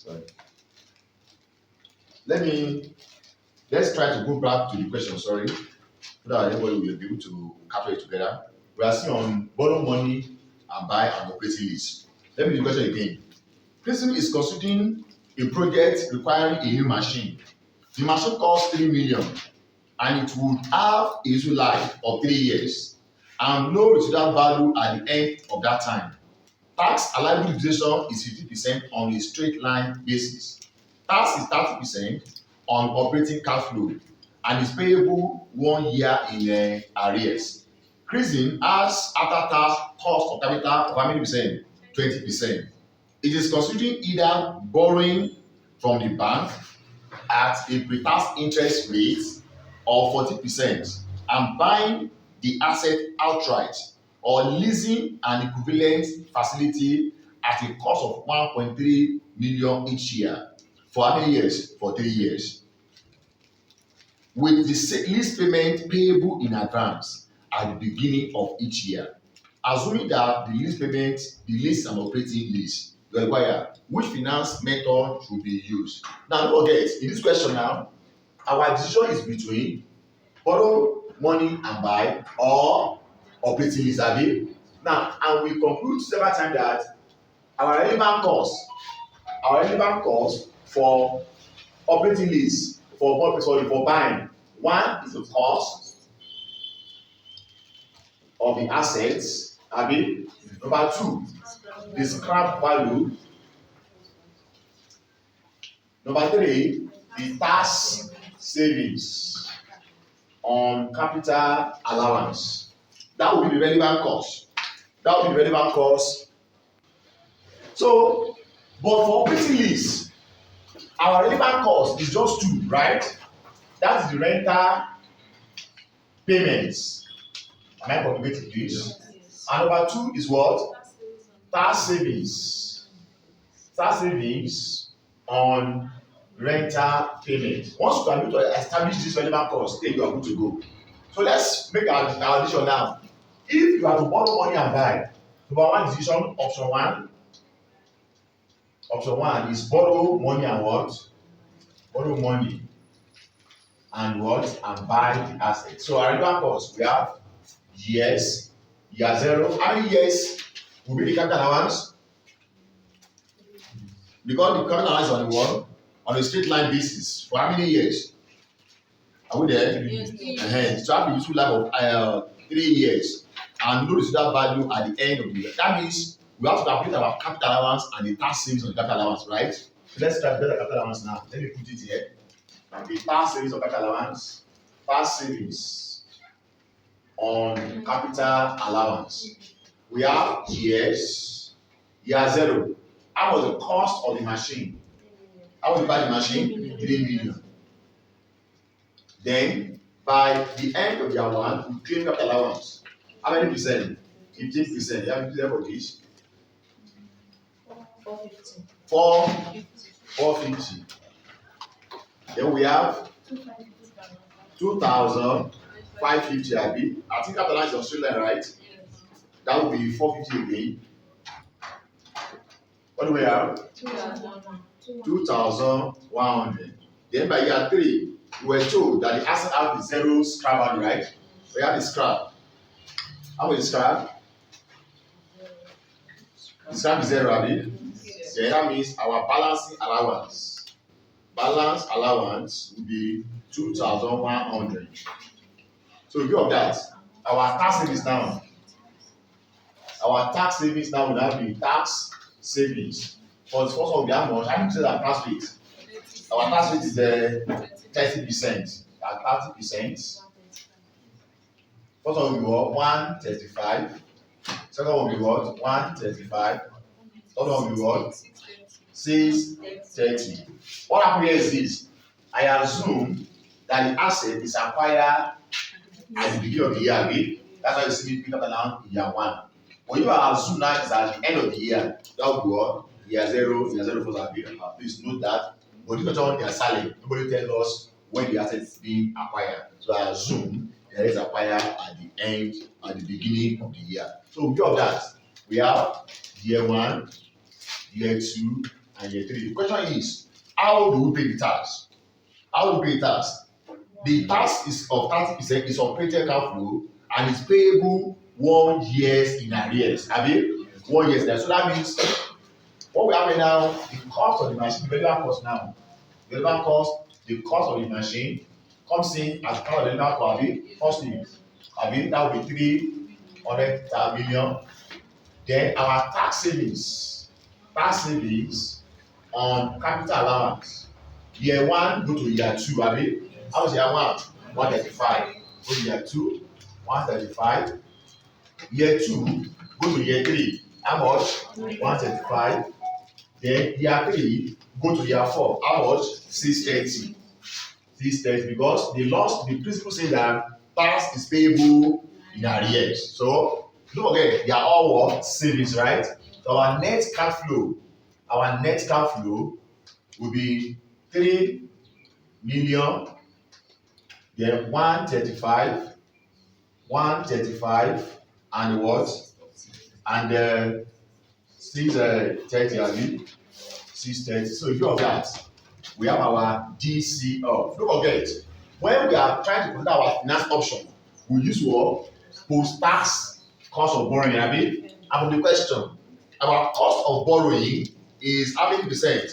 Sorry. Let's try to go back to the question, sorry, so that everybody will be able to capture it together. We are still on borrow money and buy an operating lease. Let me do the question again. Person is considering a project requiring a new machine. The machine costs 3 million and it would have a useful life of 3 years and no residual value at the end of that time. Tax allowable utilization is 50% on a straight line basis. Tax is 30% on operating cash flow and is payable 1 year in arrears. Increasing as after tax cost of capital of how many percent? 20%. It is considering either borrowing from the bank at a pre-tax interest rate of 40% and buying the asset outright or leasing an equivalent facility at a cost of 1.3 million each year. For how many years? For 3 years. With the lease payment payable in advance at the beginning of each year. Assuming that the lease payment, the lease is an operating lease, you require which finance method should be used. Now don't forget, in this question now, our decision is between borrow money and buy or operating lease, abi? Now, and we conclude several times that our relevant cost for operating lease, for buying, one is the cost of the assets, abi? Number two, the scrap value. Number three, the tax savings on capital allowance. That will be the relevant cost. So, but for operating lease, our relevant cost is just two, right? That's the rental payments. Am I complicating this? And number two is what? Tax savings. Tax savings on rental payment. Once you are able to establish this relevant cost, then you are good to go. So let's make our decision now. If you have to borrow money and buy, number one decision, option one is borrow money and what? Borrow money and what? And buy the asset. So our relevant cost, we have years, year zero. How many years will be the capital allowance? Because the capital allowance on the one on a straight line basis for how many years? Are we there? Yes. So have a useful life of 3 years and no residual value at the end of the year. That means we have to calculate our capital allowance and the tax savings on the capital allowance, right? So let's calculate the capital allowance now. Let me put it here. The tax savings on capital allowance, tax savings on capital allowance. We have years, year zero. How was the cost of the machine? How was you buy the machine? 3 million. Then by the end of year one, we claim capital allowance. How many percent? 15%. You have to do that for this. 450. Then we have 2,550. I think capital allowance is Australian, right? That would be 450 again. What do we have? 2,100. Then by year 3, we were told that the asset have the zero scrap value, right? We have the scrap. How much is scrap? The scrap is zero, right? Then that means our balancing allowance. Balance allowance will be 2,100. So in view of that, our tax savings now. Our tax savings now will now be tax savings. For the first one, we have much. I need to say that tax rate. Our tax rate is 30%. At 30%. First one will be what? 135. Second one will be what? 135. Third one will be what? 630. What happened here is this. I assume that the asset is acquired at the beginning of the year. Okay? That's why you see me pick up around year one. When you assume that it's at the end of the year, that will be what? Year zero first appear. Please note that. But if you don't they are selling, nobody tells us when the asset is being acquired. So I assume that it's acquired at the beginning of the year. So because of that, we have year one, year two, and year 3. The question is, how do we pay the tax? How do we pay the tax? The tax is of 30% is operating cash flow and is payable 1 year in arrears. Have you? 1 year there. So that means what we have now, the cost of the machine, the relevant cost now. The relevant cost, the cost of the machine comes in as part of the relevant cost. First thing, that will be 300 million. Then our tax savings on capital allowance. Year 1 go to year 2, abi? How much year 1? 135. Go to year 2, 135. Year 2 go to year 3. How much? 135. Then year 3 go to year 4. How much? 630. 630 because the principle says that tax is payable in arrears. So don't forget, they are all what? Savings, right? So our net cash flow will be 3 million, then 135, and what? And 630, I mean 630. So if you have that, we have our DCL. Don't forget, when we are trying to consider our finance option, we use what? Post-tax cost of borrowing. I mean, and for the question, our cost of borrowing is how many percent?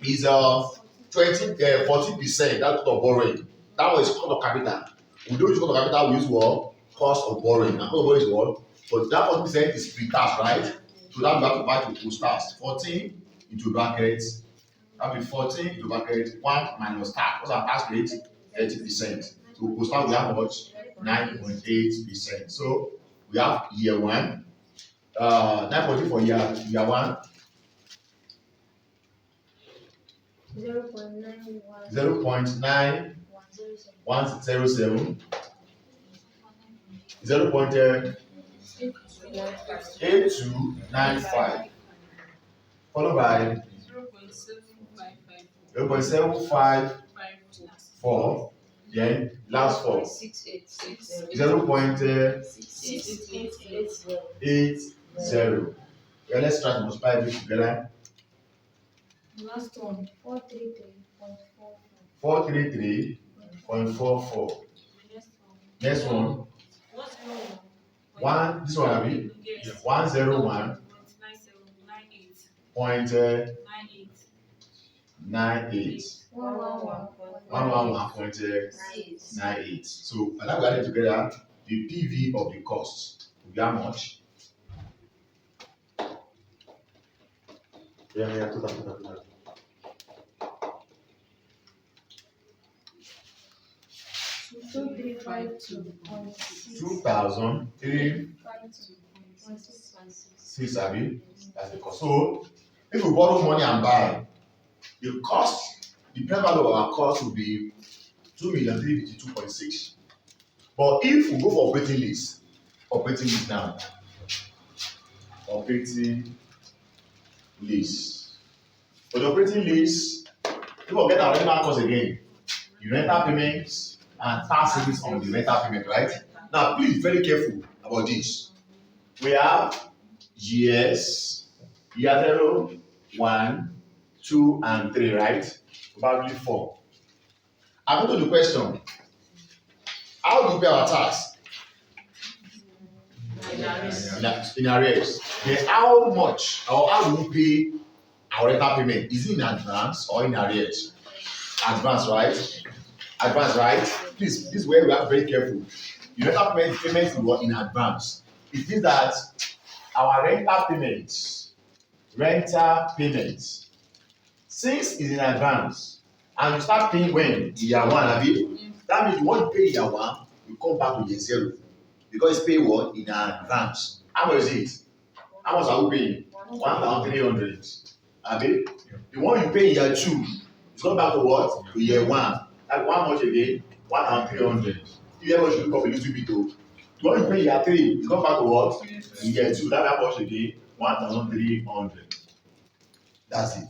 Is 40%. That's cost of borrowing. That one is cost of capital. We don't use cost of capital, we use what? Cost of borrowing. And cost of borrowing is what? But that 40% is pre-tax, right? So that we have to buy to post-tax. 14 into brackets. That will be 14 into bracket 1 minus tax. What's our tax rate? 30%. So post-tax we have much? 9.8%. So we have year 1. 9.8 for year 1. 0.9107. 0.8295. Followed by 0.7554. Then last 4. 0.80. Yeah, let's try to multiply this together. Last one, 433.44. Next one. This one will be 101.98. 111.98. So when I got it together, the PV of the cost will be how much? Yeah, total. 2,356, abi? That's the cost. So if we borrow money and buy, the present value of our cost will be 2,352.6. But if we go for operating lease now, operating lease. For the operating lease, people get our rental cost again. The rental payments and tax savings on the rental payment, right? Now, please be very careful about this. We have years, year 0, 1, 2, and 3, right? Probably 4. I go to the question, how do we pay our tax? In arrears. Then how much or how do we pay our rental payment? Is it in advance or in arrears? Advance, right? Please, this is where we have to be very careful. The rental payment is in advance. It means that our rental payments, since it's in advance, and you start paying when? Year 1, abi? That means you want to pay year 1, you come back to year 0. Because it's paid what? In advance. How much is it? How much are we paying? 1,300. Abi? The one you pay in year 2, it's come back to what? To year 1. Like how much again? 1,300. You ever should look up a little bit though. The one you pay in year 3, it's come back to what? In year 2. That's how much again? 1,300. That's it.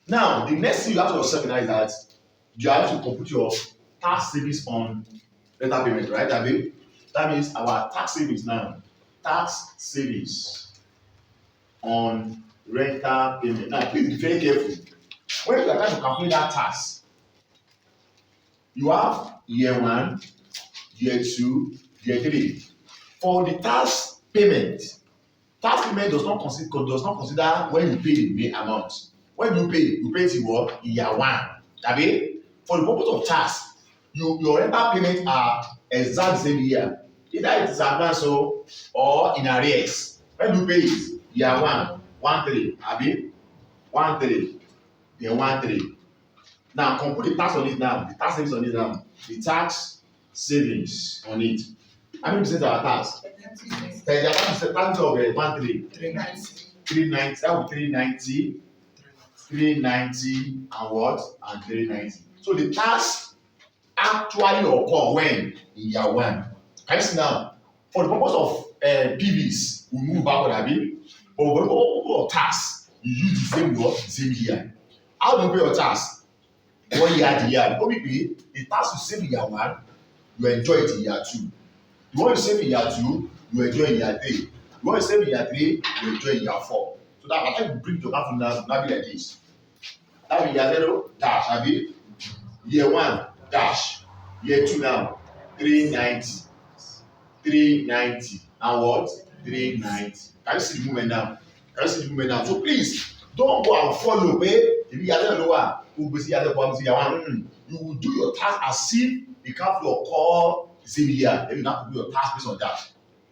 Now, the next thing you have to observe now is that you have to compute your tax savings on rental payment, right, Abi? That means our tax savings now, tax savings on rental payment. Now, please be very careful. When you are trying to calculate that tax, you have year 1, year 2, year 3. For the tax payment does not consider when you pay the main amount. When you pay till what? In year 1. Abi? For the purpose of tax, your rental payment are exact same year. Either it is advance or in arrears. When you pay it, year 1, 1 3, abi? 1 3, then 1 3. Now compute the tax on it now. The tax savings on it now. The tax savings on it. How many percent our tax? 30% of 1 3. 390. That would 390. 390 and what? And 390. So the tax actually occur when? In year 1. Can you see now? For the purpose of PVs, we move backward a bit. But for the purpose of tax, you use the same what? The same year. How do you pay your tax? 1 year the year. Only pay the tax you save in year 1, you enjoy it in year 2. You want to save in year 2, you enjoy in year 3. You want to save in year 3, you enjoy in year 4. So that by the time you bring your calculation down, now be like this. That be year 0 dash, abi? Year 1 dash. Year 2 now 390. 390 and what? 390. Can you see the movement now? Can you see the movement now? So please don't go and follow. If you are lower, you will do your task as if the capital occur the same year. Then you have to do your task based on that.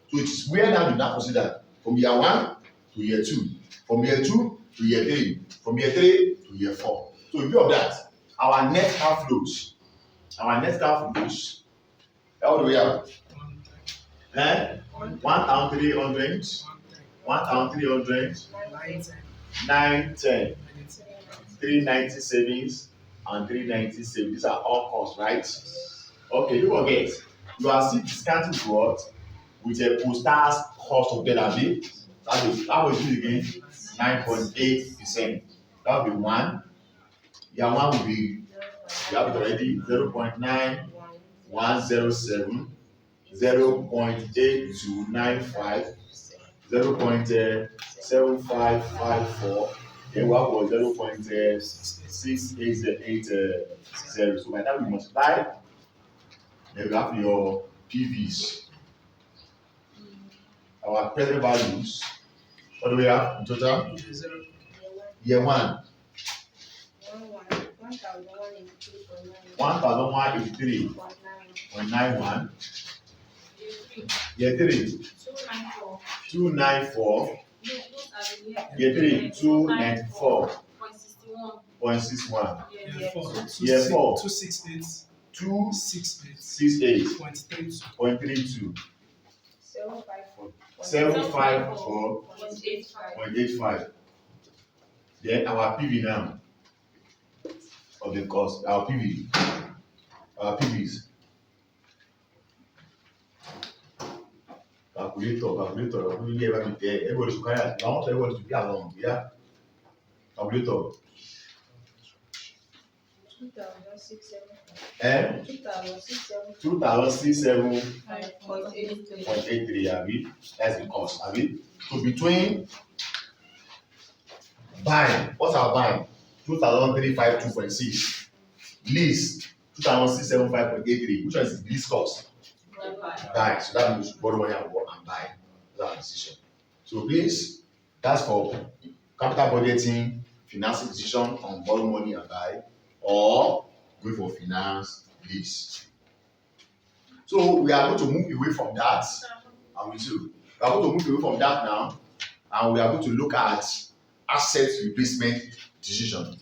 So it is where now you now consider from year 1 to year 2, from year 2 to year 3, from year 3 to year 4. So in view of that, our net cash flows, how do we have? 1,300, 1,300, 910, 390 savings, and 390 savings. These are all costs, right? Okay, don't forget, you are still discounting what? With a post-tax cost of therapy. That will be again 9.8%. That will be 1. Year 1 will be, you have it already, 0.9107, 0.8295, 0.7554, then we have 0.6880. So by the time we multiply, then you have your PVs. Our present values, what do we have in total? Year 1. 1,183.91. Year 3. 294. Year 3. 294.61. Year 4. 268.32. 754.85. Then our PV now of the cost, our PVs. Calculator. Everybody should carry it. I want everybody to be along. Yeah. Calculator. 2,607.83. That's the cost. So between buying, what's our buying? 2,352.6. Lease 2,675.83. Which one is the least cost? Buy. So that means borrow money and buy. That's our decision. So please, that's for capital budgeting, financing decision on borrow money and buy, or go for finance lease. So we are going to move away from that. And we are going to move away from that now, and we are going to look at asset replacement decision.